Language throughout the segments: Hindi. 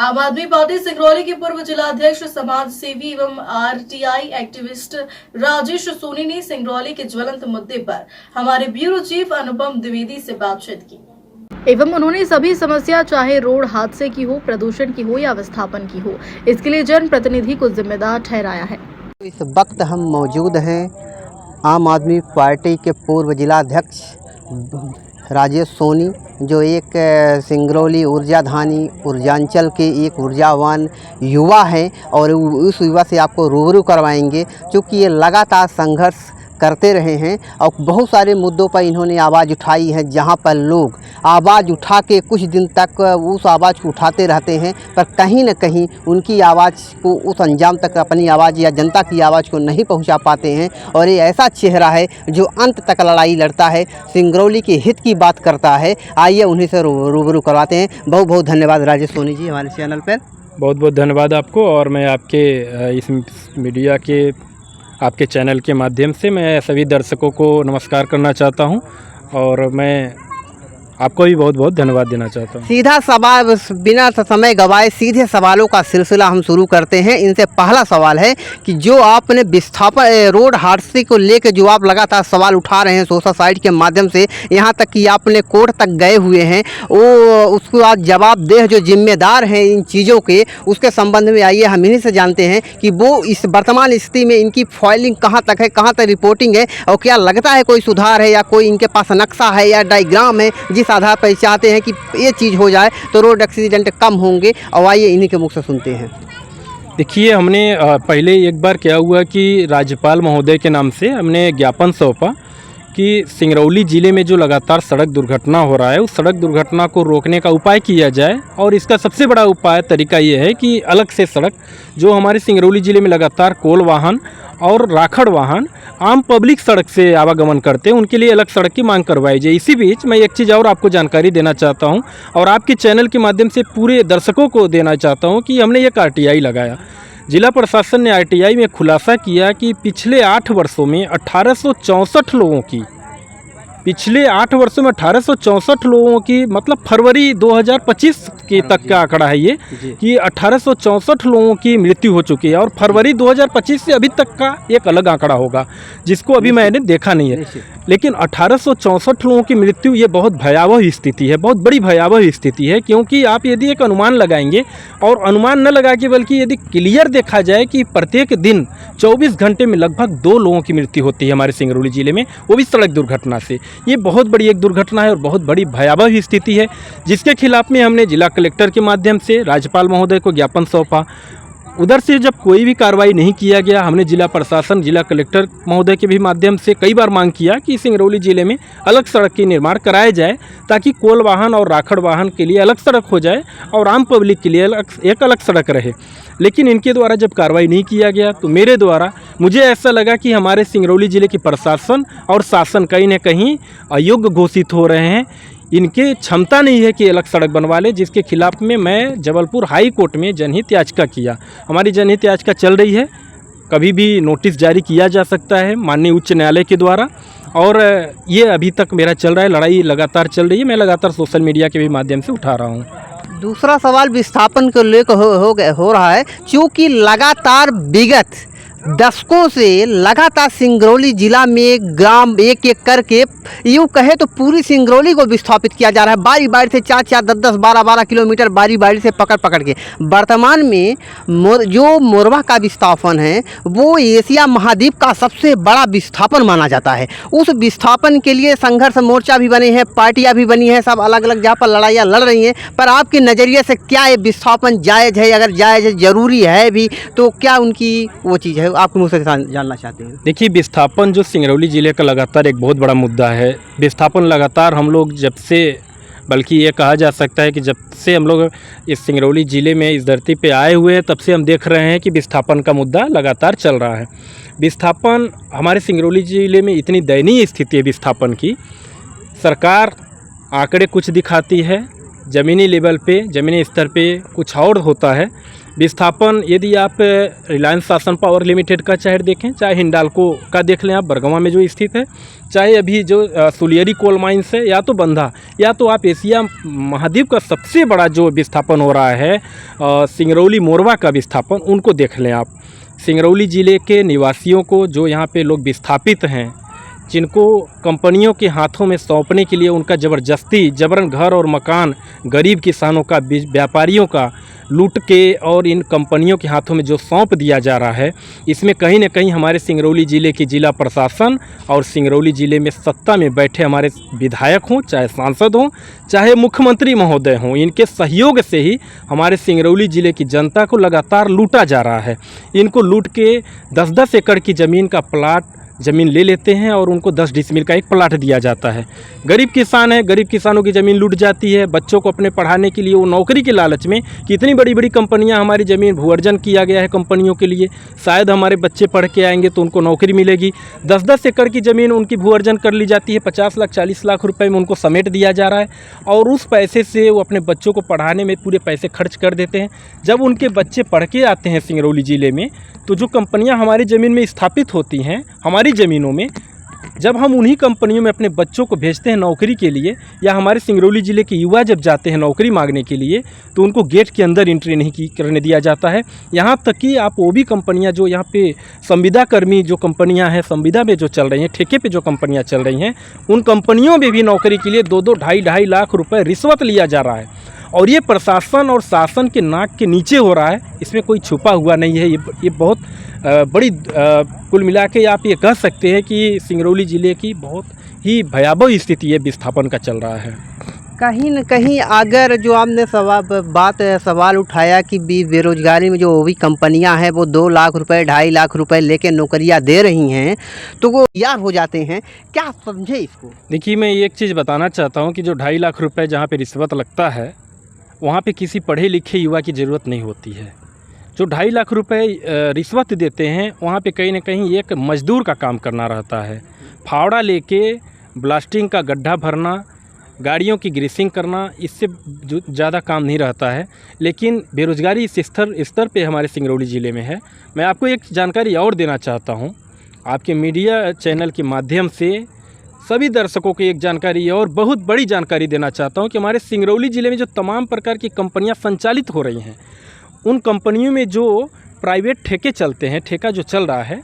आम आदमी पार्टी सिंगरौली के पूर्व जिलाध्यक्ष समाज सेवी एवं आरटीआई एक्टिविस्ट राजेश सोनी ने सिंगरौली के ज्वलंत मुद्दे पर हमारे ब्यूरो चीफ अनुपम द्विवेदी से बातचीत की एवं उन्होंने सभी समस्या चाहे रोड हादसे की हो, प्रदूषण की हो या विस्थापन की हो, इसके लिए जनप्रतिनिधि को जिम्मेदार ठहराया है। इस वक्त हम मौजूद हैं आम आदमी पार्टी के पूर्व जिलाध्यक्ष राजेश सोनी, जो एक सिंगरौली ऊर्जाधानी ऊर्जांचल के एक ऊर्जावान युवा हैं और उस युवा से आपको रूबरू करवाएंगे, क्योंकि ये लगातार संघर्ष करते रहे हैं और बहुत सारे मुद्दों पर इन्होंने आवाज़ उठाई है, जहां पर लोग आवाज़ उठा के कुछ दिन तक उस आवाज़ को उठाते रहते हैं, पर कहीं न कहीं उनकी आवाज़ को उस अंजाम तक अपनी आवाज़ या जनता की आवाज़ को नहीं पहुंचा पाते हैं। और ये ऐसा चेहरा है जो अंत तक लड़ाई लड़ता है, सिंगरौली के हित की बात करता है। आइए उन्हीं से रूबरू करवाते हैं। बहुत बहुत धन्यवाद राजेश सोनी जी हमारे चैनल पर। बहुत बहुत धन्यवाद आपको। और मैं आपके इस मीडिया के आपके चैनल के माध्यम से मैं सभी दर्शकों को नमस्कार करना चाहता हूं और मैं आपको भी बहुत बहुत धन्यवाद देना चाहता हूं। सीधा सवाल, बिना समय गवाए सीधे सवालों का सिलसिला हम शुरू करते हैं। इनसे पहला सवाल है कि जो आपने विस्थापन रोड हादसे को लेकर जो आप लगातार सवाल उठा रहे हैं सोशल साइट के माध्यम से, यहाँ तक कि आपने कोर्ट तक गए हुए हैं, वो उसको आज जवाबदेह जो जिम्मेदार हैं इन चीज़ों के, उसके संबंध में आइए हम इन्हीं से जानते हैं कि वो इस वर्तमान स्थिति में इनकी फाइलिंग कहाँ तक है, कहाँ तक रिपोर्टिंग है, और क्या लगता है कोई सुधार है या कोई इनके पास नक्शा है या डायग्राम है जिस आधार पर चाहते हैं कि ये चीज़ हो जाए तो रोड एक्सीडेंट कम होंगे। और आइए इन्हीं के मुख से सुनते हैं। देखिए, हमने पहले एक बार क्या हुआ कि राज्यपाल महोदय के नाम से हमने ज्ञापन सौंपा कि सिंगरौली ज़िले में जो लगातार सड़क दुर्घटना हो रहा है, उस सड़क दुर्घटना को रोकने का उपाय किया जाए। और इसका सबसे बड़ा उपाय तरीका ये है कि अलग से सड़क, जो हमारे सिंगरौली ज़िले में लगातार कोल वाहन और राखड़ वाहन आम पब्लिक सड़क से आवागमन करते हैं, उनके लिए अलग सड़क की मांग करवाई जाए। इसी बीच मैं एक चीज़ और आपको जानकारी देना चाहता हूं और आपके चैनल के माध्यम से पूरे दर्शकों को देना चाहता हूं कि हमने एक आरटीआई लगाया। जिला प्रशासन ने आरटीआई में खुलासा किया कि पिछले 8 वर्षों में 1864 लोगों की, पिछले 8 वर्षों में 1864 लोगों की, मतलब फरवरी 2025 के तक का आंकड़ा है ये, कि 1864 लोगों की मृत्यु हो चुकी है। और फरवरी 2025 से अभी तक का एक अलग आंकड़ा होगा जिसको अभी मैंने देखा नहीं है, लेकिन 1864 लोगों की मृत्यु, ये बहुत भयावह स्थिति है, बहुत बड़ी भयावह स्थिति है। क्योंकि आप यदि एक अनुमान लगाएंगे, और अनुमान न लगा के बल्कि यदि क्लियर देखा जाए कि प्रत्येक दिन 24 घंटे में लगभग 2 लोगों की मृत्यु होती है हमारे सिंगरौली ज़िले में, वो भी सड़क दुर्घटना से। ये बहुत बड़ी एक दुर्घटना है और बहुत बड़ी भयावह स्थिति है, जिसके खिलाफ में हमने जिला कलेक्टर के माध्यम से राज्यपाल महोदय को ज्ञापन सौंपा। उधर से जब कोई भी कार्रवाई नहीं किया गया, हमने जिला प्रशासन, जिला कलेक्टर महोदय के भी माध्यम से कई बार मांग किया कि सिंगरौली ज़िले में अलग सड़क के निर्माण कराया जाए, ताकि कोल वाहन और राखड़ वाहन के लिए अलग सड़क हो जाए और आम पब्लिक के लिए एक अलग सड़क रहे। लेकिन इनके द्वारा जब कार्रवाई नहीं किया गया तो मेरे द्वारा मुझे ऐसा लगा कि हमारे सिंगरौली ज़िले के प्रशासन और शासन कहीं न कहीं अयोग्य घोषित हो रहे हैं, इनके क्षमता नहीं है कि अलग सड़क बनवा ले, जिसके खिलाफ में मैं जबलपुर हाई कोर्ट में जनहित याचिका किया। हमारी जनहित याचिका चल रही है, कभी भी नोटिस जारी किया जा सकता है माननीय उच्च न्यायालय के द्वारा, और ये अभी तक मेरा चल रहा है, लड़ाई लगातार चल रही है। मैं लगातार सोशल मीडिया के भी माध्यम से उठा रहा हूँ। दूसरा सवाल विस्थापन को लेकर हो रहा है, क्योंकि लगातार विगत दशकों से लगातार सिंगरौली जिला में ग्राम एक एक करके, यूँ कहे तो पूरी सिंगरौली को विस्थापित किया जा रहा है, बारी बारी से 4-4, 10-10, 12-12 किलोमीटर बारी बारी से पकड़ के। वर्तमान में जो मोरवा का विस्थापन है वो एशिया महाद्वीप का सबसे बड़ा विस्थापन माना जाता है। उस विस्थापन के लिए संघर्ष मोर्चा भी बने हैं, पार्टियां भी बनी हैं, सब अलग अलग जहाँ पर लड़ाइयाँ लड़ रही हैं। पर आपके नज़रिए से क्या ये विस्थापन जायज़ है? अगर जायज़ है, ज़रूरी है भी, तो क्या उनकी वो चीज़ है, आपके मुझसे जानना चाहते हैं। देखिए, विस्थापन जो सिंगरौली ज़िले का लगातार एक बहुत बड़ा मुद्दा है। विस्थापन लगातार हम लोग जब से, बल्कि ये कहा जा सकता है कि जब से हम लोग इस सिंगरौली ज़िले में इस धरती पे आए हुए हैं, तब से हम देख रहे हैं कि विस्थापन का मुद्दा लगातार चल रहा है। विस्थापन हमारे सिंगरौली ज़िले में इतनी दयनीय स्थिति है विस्थापन की, सरकार आंकड़े कुछ दिखाती है, ज़मीनी लेवल पे, ज़मीनी स्तर पे कुछ और होता है। विस्थापन यदि आप रिलायंस शासन पावर लिमिटेड का चाहे देखें, चाहे हिंडाल्को का देख लें आप बरगवा में जो स्थित है, चाहे अभी जो सुलियरी कोल माइंस है, या तो बंधा, या तो आप एशिया महाद्वीप का सबसे बड़ा जो विस्थापन हो रहा है सिंगरौली मोरवा का विस्थापन, उनको देख लें आप। सिंगरौली ज़िले के निवासियों को जो यहाँ पे लोग विस्थापित हैं, जिनको कंपनियों के हाथों में सौंपने के लिए उनका जबरन घर और मकान गरीब किसानों का, व्यापारियों का लूट के और इन कंपनियों के हाथों में जो सौंप दिया जा रहा है, इसमें कहीं न कहीं हमारे सिंगरौली ज़िले की जिला प्रशासन और सिंगरौली ज़िले में सत्ता में बैठे हमारे विधायक हों, चाहे सांसद हों, चाहे मुख्यमंत्री महोदय हों, इनके सहयोग से ही हमारे सिंगरौली ज़िले की जनता को लगातार लूटा जा रहा है। इनको लूट के 10-10 एकड़ की ज़मीन ले लेते हैं और उनको 10 डिसमिल का एक प्लाट दिया जाता है। गरीब किसान है, गरीब किसानों की ज़मीन लूट जाती है। बच्चों को अपने पढ़ाने के लिए वो नौकरी के लालच में कितनी बड़ी बड़ी कंपनियां हमारी ज़मीन भू अर्जन किया गया है कंपनियों के लिए, शायद हमारे बच्चे पढ़ के आएंगे तो उनको नौकरी मिलेगी। 10-10 एकड़ की ज़मीन उनकी भू अर्जन कर ली जाती है, 50 लाख 40 लाख रुपये में उनको समेट दिया जा रहा है और उस पैसे से वो अपने बच्चों को पढ़ाने में पूरे पैसे खर्च कर देते हैं। जब उनके बच्चे पढ़ के आते हैं सिंगरौली ज़िले में, तो जो कंपनियां हमारी ज़मीन में स्थापित होती हैं, हमारी ज़मीनों में, जब हम उन्हीं कंपनियों में अपने बच्चों को भेजते हैं नौकरी के लिए, या हमारे सिंगरौली ज़िले के युवा जब जाते हैं नौकरी मांगने के लिए, तो उनको गेट के अंदर एंट्री नहीं करने दिया जाता है। यहाँ तक कि आप वो भी कंपनियाँ जो यहाँ पे संविदा कर्मी जो कंपनियाँ हैं, संविदा में जो चल रही हैं, ठेके पे जो कंपनियाँ चल रही हैं, उन कंपनियों में भी नौकरी के लिए 2-2, ढाई लाख रुपये रिश्वत लिया जा रहा है। और ये प्रशासन और शासन के नाक के नीचे हो रहा है, इसमें कोई छुपा हुआ नहीं है। ये बहुत बड़ी कुल मिला के आप ये कह सकते हैं कि सिंगरौली ज़िले की बहुत ही भयावह स्थिति है, विस्थापन का चल रहा है। कहीं न कहीं अगर जो आपने सवाल उठाया कि बेरोजगारी में जो भी कंपनियां हैं वो 2 लाख रुपए 2.5 लाख रुपए लेके नौकरियां दे रही हैं, तो वो यार हो जाते हैं, क्या समझे इसको? देखिए, मैं एक चीज़ बताना चाहता हूँ कि जो 2.5 लाख रुपए जहाँ पे रिश्वत लगता है, वहाँ पे किसी पढ़े लिखे युवा की ज़रूरत नहीं होती है। जो 2.5 लाख रुपए रिश्वत देते हैं, वहाँ पे कहीं ना कहीं एक मज़दूर का काम करना रहता है। फावड़ा लेके ब्लास्टिंग का गड्ढा भरना, गाड़ियों की ग्रीसिंग करना, इससे ज़्यादा काम नहीं रहता है। लेकिन बेरोज़गारी इस स्तर पे हमारे सिंगरौली ज़िले में है। मैं आपको एक जानकारी और देना चाहता हूँ, आपके मीडिया चैनल के माध्यम से सभी दर्शकों को एक जानकारी और बहुत बड़ी जानकारी देना चाहता हूं कि हमारे सिंगरौली ज़िले में जो तमाम प्रकार की कंपनियां संचालित हो रही हैं, उन कंपनियों में जो प्राइवेट ठेके चलते हैं, ठेका जो चल रहा है,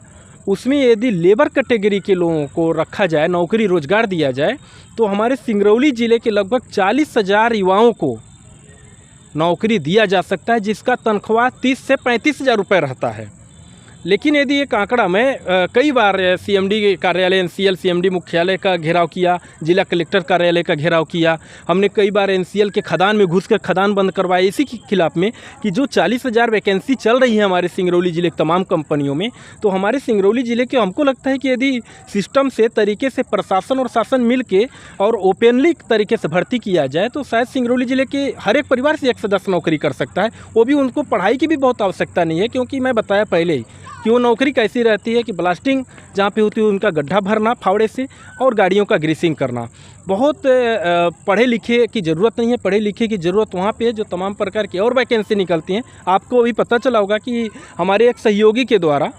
उसमें यदि लेबर कैटेगरी के लोगों को रखा जाए, नौकरी रोजगार दिया जाए, तो हमारे सिंगरौली ज़िले के लगभग 40,000 युवाओं को नौकरी दिया जा सकता है, जिसका तनख्वाह 30 से 35,000 रुपये रहता है। लेकिन यदि एक आंकड़ा, मैं कई बार सीएमडी कार्यालय एनसीएल सीएमडी मुख्यालय का घेराव किया, जिला कलेक्टर कार्यालय का घेराव किया, हमने कई बार एनसीएल के खदान में घुसकर खदान बंद करवाए इसी के खिलाफ में कि जो 40,000 वैकेंसी चल रही है हमारे सिंगरौली ज़िले की तमाम कंपनियों में, तो हमारे सिंगरौली ज़िले के, हमको लगता है कि यदि सिस्टम से तरीके से प्रशासन और शासन मिल के और ओपनली तरीके से भर्ती किया जाए, तो शायद सिंगरौली ज़िले के हर एक परिवार से 1 से 10 नौकरी कर सकता है। वो भी उनको पढ़ाई की भी बहुत आवश्यकता नहीं है, क्योंकि मैं बताया पहले ही कि वो नौकरी कैसी रहती है कि ब्लास्टिंग जहाँ पे होती है उनका गड्ढा भरना फावड़े से, और गाड़ियों का ग्रीसिंग करना। बहुत पढ़े लिखे की ज़रूरत नहीं है, पढ़े लिखे की ज़रूरत वहाँ पे है जो तमाम प्रकार की और वैकेंसी निकलती हैं। आपको अभी पता चला होगा कि हमारे एक सहयोगी के द्वारा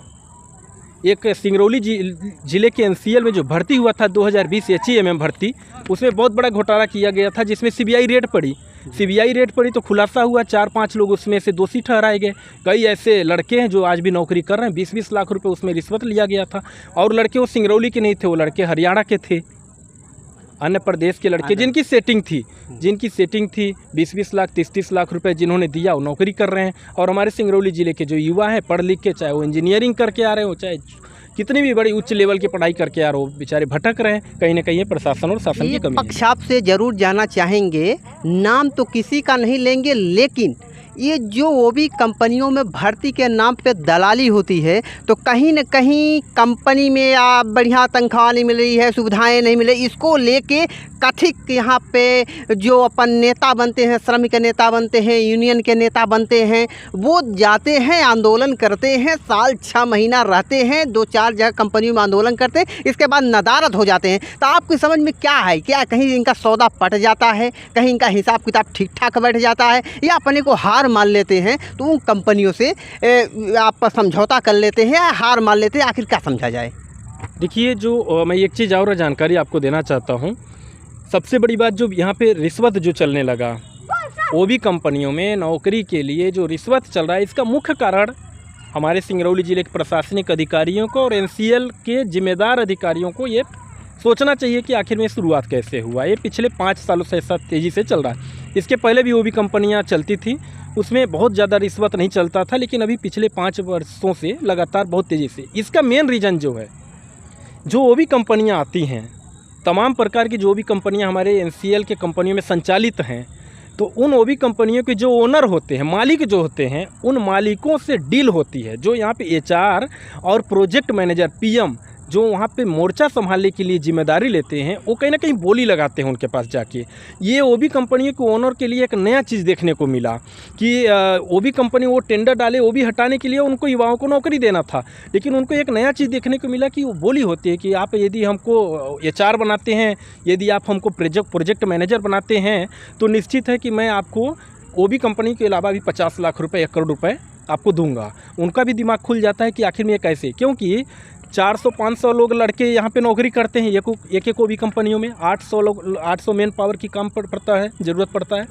एक सिंगरौली ज़िले के एनसीएल में जो भर्ती हुआ था 2020 HEMM भर्ती, उसमें बहुत बड़ा घोटाला किया गया था, जिसमें सीबीआई रेड पड़ी तो खुलासा हुआ 4-5 लोग उसमें से दोषी ठहराए गए। कई ऐसे लड़के हैं जो आज भी नौकरी कर रहे हैं, 20-20 लाख रुपए उसमें रिश्वत लिया गया था। और लड़के वो सिंगरौली के नहीं थे, वो लड़के हरियाणा के थे, अन्य प्रदेश के लड़के जिनकी सेटिंग थी 20-20 लाख 30-30 लाख रुपए जिन्होंने दिया, वो नौकरी कर रहे हैं। और हमारे सिंगरौली ज़िले के जो युवा हैं पढ़ लिख के, चाहे वो इंजीनियरिंग करके आ रहे हो, चाहे कितनी भी बड़ी उच्च लेवल की पढ़ाई करके आ रहे हो, बेचारे भटक रहे हैं। कहीं ना कहीं प्रशासन और शासन की कमी है। पक्ष आपसे ज़रूर जानना चाहेंगे, नाम तो किसी का नहीं लेंगे, लेकिन ये जो वो भी कंपनियों में भर्ती के नाम पे दलाली होती है, तो कहीं न कहीं कंपनी में या बढ़िया तनख्वाह नहीं मिल रही है, सुविधाएं नहीं मिल रही, इसको लेके कथित यहाँ पे जो अपन नेता बनते हैं, श्रमिक नेता बनते हैं, यूनियन के नेता बनते हैं, वो जाते हैं, आंदोलन करते हैं, साल 6 महीना रहते हैं, 2-4 जगह कंपनियों में आंदोलन करते हैं, इसके बाद नदारद हो जाते हैं। तो आपकी समझ में क्या है, क्या कहीं इनका सौदा पट जाता है, कहीं इनका हिसाब किताब ठीक ठाक बैठ जाता है, या अपने को हार मान लेते हैं तो उन कंपनियों से आप समझौता कर लेते हैं या हार मान लेते हैं, आखिर क्या समझा जाए? देखिए, जो मैं एक चीज़ और जानकारी आपको देना चाहता हूँ। सबसे बड़ी बात, जो यहाँ पे रिश्वत जो चलने लगा, वो भी कंपनियों में नौकरी के लिए जो रिश्वत चल रहा है, इसका मुख्य कारण हमारे सिंगरौली ज़िले के प्रशासनिक अधिकारियों को और एनसीएल के जिम्मेदार अधिकारियों को ये सोचना चाहिए कि आखिर में शुरुआत कैसे हुआ। ये पिछले 5 सालों से ऐसा तेज़ी से चल रहा है। इसके पहले भी वो भी कंपनियाँ चलती थी, उसमें बहुत ज़्यादा रिश्वत नहीं चलता था, लेकिन अभी पिछले 5 वर्षों से लगातार बहुत तेज़ी से। इसका मेन रीज़न जो है, जो वो भी कंपनियाँ आती हैं, तमाम प्रकार की जो भी कंपनियाँ हमारे एनसीएल के कंपनियों में संचालित हैं, तो उन वो भी कंपनियों के जो ओनर होते हैं, मालिक जो होते हैं, उन मालिकों से डील होती है। जो यहाँ पे एचआर और प्रोजेक्ट मैनेजर पीएम जो वहाँ पे मोर्चा संभालने के लिए जिम्मेदारी लेते हैं, वो कहीं ना कहीं बोली लगाते हैं उनके पास जाके। ये वो भी कंपनियों के ओनर के लिए एक नया चीज़ देखने को मिला कि वो भी कंपनी वो टेंडर डाले, वो भी हटाने के लिए उनको युवाओं को नौकरी देना था, लेकिन उनको एक नया चीज़ देखने को मिला कि वो बोली होती है कि आप यदि हमको एचआर बनाते हैं, यदि आप हमको प्रोजेक्ट मैनेजर बनाते हैं, तो निश्चित है कि मैं आपको वो भी कंपनी के अलावा भी 50 लाख रुपये, 1 करोड़ रुपये आपको दूंगा। उनका भी दिमाग खुल जाता है कि आखिर में ये कैसे, क्योंकि 400-500 लोग लड़के यहाँ पे नौकरी करते हैं एक भी कंपनियों में। 800 मैन पावर की काम पड़ता है, ज़रूरत पड़ता है।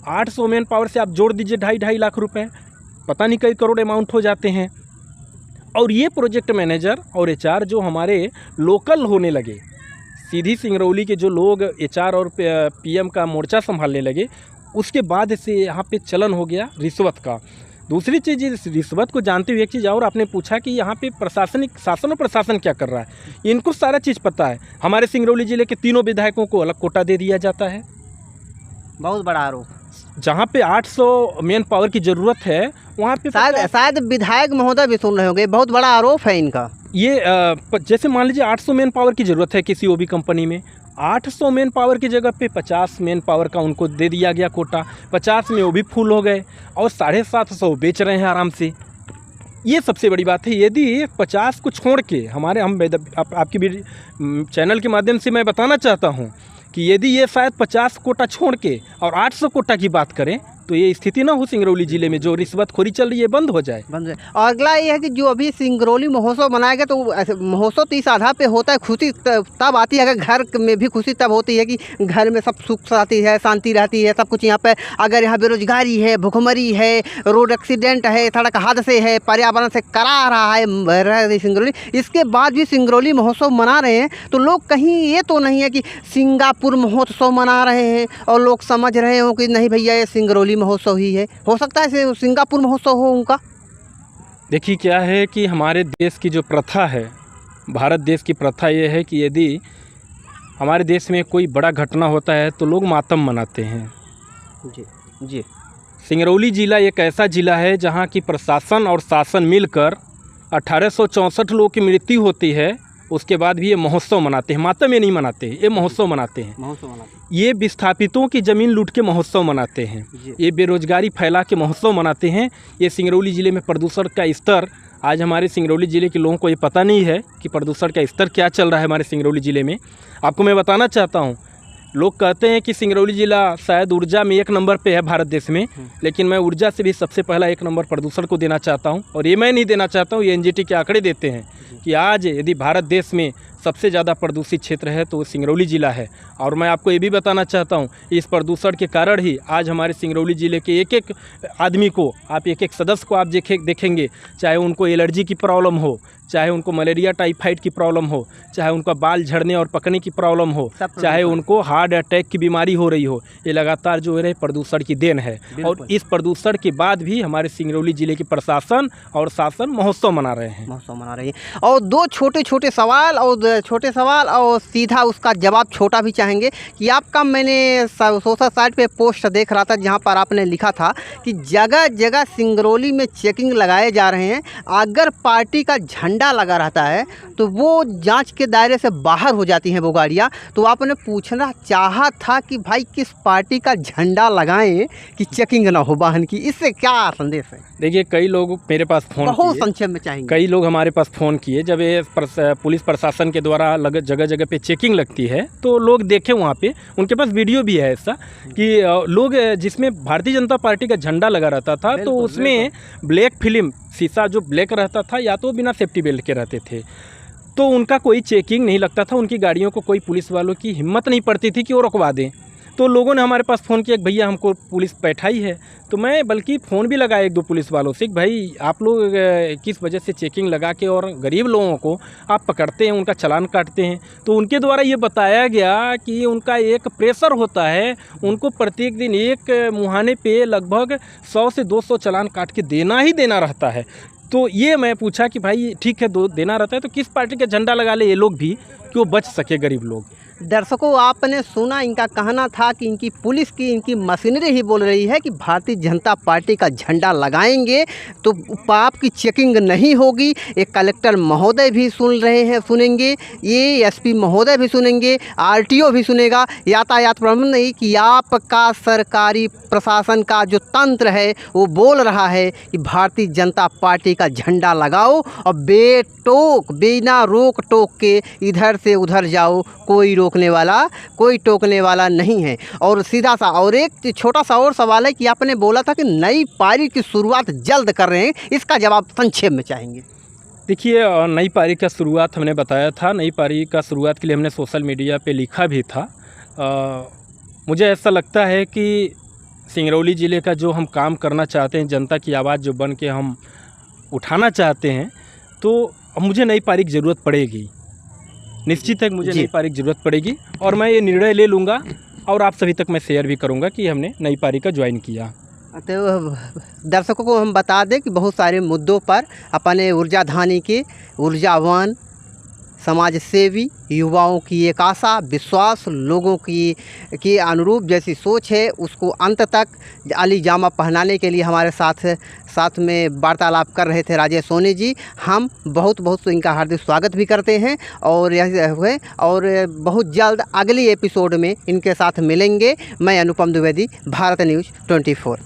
800 मैन पावर से आप जोड़ दीजिए 2.5 लाख रुपए, पता नहीं कई करोड़ अमाउंट हो जाते हैं। और ये प्रोजेक्ट मैनेजर और एचआर जो हमारे लोकल होने लगे, सीधी सिंगरौली के जो लोग एचआर और पीएम का मोर्चा संभालने लगे, उसके बाद से यहाँ पे चलन हो गया रिश्वत का। दूसरी चीज़, इस रिश्वत को जानते हुए एक चीज़ और आपने पूछा कि यहाँ पे प्रशासनिक शासन और प्रशासन क्या कर रहा है। इनको सारा चीज़ पता है। हमारे सिंगरौली ज़िले के 3 विधायकों को अलग कोटा दे दिया जाता है। बहुत बड़ा आरोप। जहाँ पे 800 मैन पावर की ज़रूरत है, वहाँ पे शायद विधायक महोदय भी सुन रहे होंगे, बहुत बड़ा आरोप है इनका। ये जैसे मान लीजिए 800 मैन पावर की ज़रूरत है किसी ओबी कंपनी में, 800 मैन पावर की जगह पे 50 मैन पावर का उनको दे दिया गया कोटा। 50 में वो भी फुल हो गए और 750 बेच रहे हैं आराम से। ये सबसे बड़ी बात है। यदि 50 को छोड़ के आपकी भी चैनल के माध्यम से मैं बताना चाहता हूँ कि यदि ये शायद 50 कोटा छोड़ के और 800 कोटा की बात करें, तो ये स्थिति ना हो सिंगरौली ज़िले में, जो रिश्वतखोरी चल रही है बंद हो जाए। और अगला ये है कि जो अभी सिंगरौली महोत्सव मनाया गया, तो महोत्सव तो इस आधार पे होता है, खुशी तब आती है, अगर घर में भी खुशी तब होती है कि घर में सब सुख आती है, शांति रहती है, सब कुछ यहाँ पे। अगर यहाँ बेरोजगारी है, भुखमरी है, रोड एक्सीडेंट है, सड़क हादसे है, पर्यावरण से करा रहा है सिंगरौली, इसके बाद भी सिंगरौली महोत्सव मना रहे हैं, तो लोग कहीं ये तो नहीं है कि सिंगापुर महोत्सव मना रहे हैं और लोग समझ रहे हो कि नहीं भैया ये सिंगरौली महोत्सव ही है। हो सकता है सिंगापुर महोत्सव हो उनका। देखिए क्या है कि हमारे देश की जो प्रथा है, भारत देश की प्रथा ये है कि यदि हमारे देश में कोई बड़ा घटना होता है तो लोग मातम मनाते हैं। जी। सिंगरौली ज़िला एक ऐसा ज़िला है जहाँ की प्रशासन और शासन मिलकर 1864 लोगों की मृत्यु होती है, उसके बाद भी ये महोत्सव मनाते हैं। मातम ये नहीं मनाते हैं, ये महोत्सव मनाते हैं। ये विस्थापितों की ज़मीन लूट के महोत्सव मनाते हैं, ये बेरोजगारी फैला के महोत्सव मनाते हैं। ये सिंगरौली ज़िले में प्रदूषण का स्तर, आज हमारे सिंगरौली ज़िले के लोगों को ये पता नहीं है कि प्रदूषण का स्तर क्या चल रहा है हमारे सिंगरौली ज़िले में। आपको मैं बताना चाहता हूँ, लोग कहते हैं कि सिंगरौली ज़िला शायद ऊर्जा में 1 नंबर पे है भारत देश में, लेकिन मैं ऊर्जा से भी सबसे पहला 1 नंबर प्रदूषण को देना चाहता हूँ। और ये मैं नहीं देना चाहता हूँ, ये एनजीटी के आंकड़े देते हैं कि आज यदि भारत देश में सबसे ज़्यादा प्रदूषित क्षेत्र है तो वो सिंगरौली ज़िला है। और मैं आपको ये भी बताना चाहता हूँ, इस प्रदूषण के कारण ही आज हमारे सिंगरौली ज़िले के एक आदमी को, आप एक सदस्य को आप देखेंगे, चाहे उनको एलर्जी की प्रॉब्लम हो, चाहे उनको मलेरिया टाइफाइड की प्रॉब्लम हो, चाहे उनका बाल झड़ने और पकने की प्रॉब्लम हो, चाहे उनको हार्ट अटैक की बीमारी हो रही हो, ये लगातार जो है प्रदूषण की देन है। और इस प्रदूषण के बाद भी हमारे सिंगरौली ज़िले के प्रशासन और शासन महोत्सव मना रहे हैं। और 2 छोटे सवाल और सीधा उसका जवाब छोटा भी चाहेंगे कि आपका, मैंने सोशल साइट पे पोस्ट देख रहा था जहाँ पर आपने लिखा था कि जगह जगह सिंगरौली में चेकिंग लगाए जा रहे हैं, अगर पार्टी का झंडा लगा रहता है तो वो जांच के दायरे से बाहर हो जाती हैं वो गाड़ियाँ। तो आपने पूछना चाहा था कि भाई किस पार्टी का झंडा लगाएं कि चेकिंग ना हो वाहन की, इससे क्या संदेश है? देखिए, कई लोग मेरे पास फ़ोन, बहुत संक्षेप में चाहेंगे, कई लोग हमारे पास फ़ोन किए जब ये पुलिस प्रशासन के के द्वारा जगह जगह पे चेकिंग लगती है, तो लोग देखे वहाँ पे, उनके पास वीडियो भी है ऐसा कि लोग जिसमें भारतीय जनता पार्टी का झंडा लगा रहता था, तो उसमें ब्लैक फिल्म शीशा जो ब्लैक रहता था या तो बिना सेफ्टी बेल्ट के रहते थे, तो उनका कोई चेकिंग नहीं लगता था। उनकी गाड़ियों को कोई पुलिस वालों की हिम्मत नहीं पड़ती थी कि वो रुकवा दें। तो लोगों ने हमारे पास फ़ोन किया कि भैया हमको पुलिस बैठाई है, तो मैं बल्कि फ़ोन भी लगाया एक दो पुलिस वालों से कि भाई आप लोग किस वजह से चेकिंग लगा के और गरीब लोगों को आप पकड़ते हैं, उनका चालान काटते हैं। तो उनके द्वारा ये बताया गया कि उनका एक प्रेशर होता है, उनको प्रत्येक दिन एक मुहाने पे लगभग 100 से 200 चालान काट के देना ही देना रहता है। तो ये मैं पूछा कि भाई ठीक है, देना रहता है तो किस पार्टी का झंडा लगा ले ये लोग भी कि वो बच सके गरीब लोग। दर्शकों, आपने सुना, इनका कहना था कि इनकी पुलिस की, इनकी मशीनरी ही बोल रही है कि भारतीय जनता पार्टी का झंडा लगाएंगे तो पाप की चेकिंग नहीं होगी। एक कलेक्टर महोदय भी सुन रहे हैं, सुनेंगे, ये एसपी महोदय भी सुनेंगे, आरटीओ भी सुनेगा, यातायात प्रबंधन नहीं कि आपका सरकारी प्रशासन का जो तंत्र है वो बोल रहा है कि भारतीय जनता पार्टी का झंडा लगाओ और बेटोक, बिना रोक टोक के इधर से उधर जाओ, कोई कोई टोकने वाला नहीं है। और सीधा सा और एक छोटा सा और सवाल है कि आपने बोला था कि नई पारी की शुरुआत जल्द कर रहे हैं, इसका जवाब संक्षेप में चाहेंगे। देखिए, नई पारी का शुरुआत हमने बताया था, नई पारी का शुरुआत के लिए हमने सोशल मीडिया पे लिखा भी था। मुझे ऐसा लगता है कि सिंगरौली ज़िले का जो हम काम करना चाहते हैं, जनता की आवाज़ जो बन के हम उठाना चाहते हैं, तो मुझे नई पारी की ज़रूरत पड़ेगी, निश्चित है मुझे नई पारी की ज़रूरत पड़ेगी। और मैं ये निर्णय ले लूँगा और आप सभी तक मैं शेयर भी करूँगा कि हमने नई पारी का ज्वाइन किया। तो दर्शकों को हम बता दें कि बहुत सारे मुद्दों पर अपने ऊर्जाधानी के ऊर्जावान समाज सेवी युवाओं की एक आशा, विश्वास, लोगों की अनुरूप जैसी सोच है, उसको अंत तक अली जामा पहनाने के लिए हमारे साथ में वार्तालाप कर रहे थे राजेश सोनी जी। हम बहुत इनका हार्दिक स्वागत भी करते हैं और बहुत जल्द अगली एपिसोड में इनके साथ मिलेंगे। मैं अनुपम द्विवेदी, भारत न्यूज़ 24।